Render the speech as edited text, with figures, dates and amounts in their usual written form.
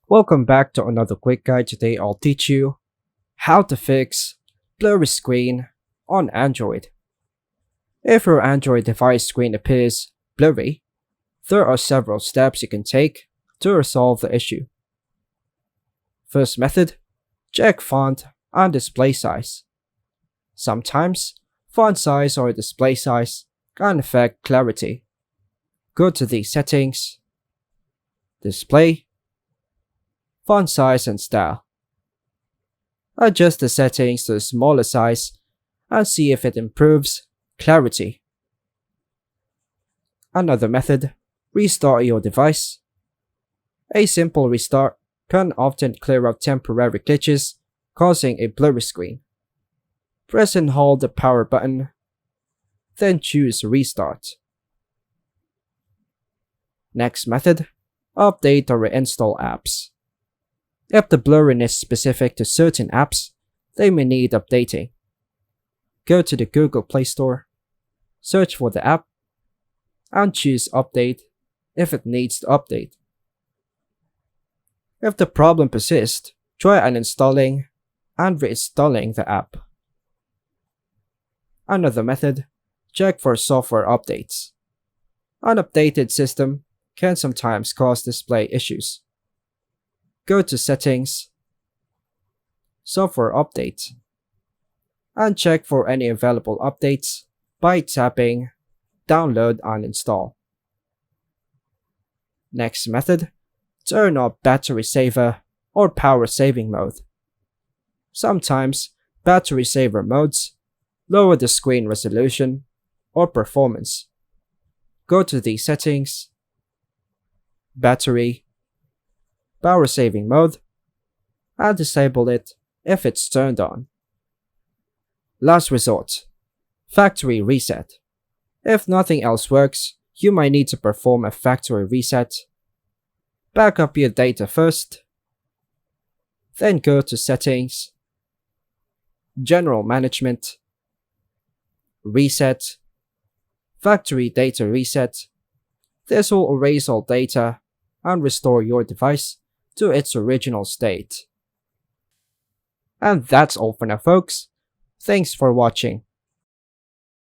Welcome back to another quick guide. Today I'll teach you how to fix blurry screen on Android. If your Android device screen appears blurry, there are several steps you can take to resolve the issue. First method, check font and display size. Sometimes, font size or display size can affect clarity. Go to the settings, display, font size and style. Adjust the settings to a smaller size and see if it improves clarity. Another method, restart your device. A simple restart can often clear up temporary glitches causing a blurry screen. Press and hold the power button, then choose restart. Next method, update or reinstall apps. If the blurriness is specific to certain apps, they may need updating. Go to the Google Play Store, search for the app, and choose Update if it needs to update. If the problem persists, try uninstalling and reinstalling the app. Another method, check for software updates. An updated system can sometimes cause display issues. Go to Settings, Software Update, and check for any available updates by tapping Download and Install. Next method, turn off battery saver or power saving mode. Sometimes battery saver modes lower the screen resolution or performance. Go to the Settings, Battery, Power saving mode, and disable it if it's turned on. Last resort, factory reset. If nothing else works, you might need to perform a factory reset. Back up your data first, then go to Settings, General Management, Reset, Factory Data Reset. This will erase all data and restore your device to its original state. And that's all for now, folks. Thanks for watching.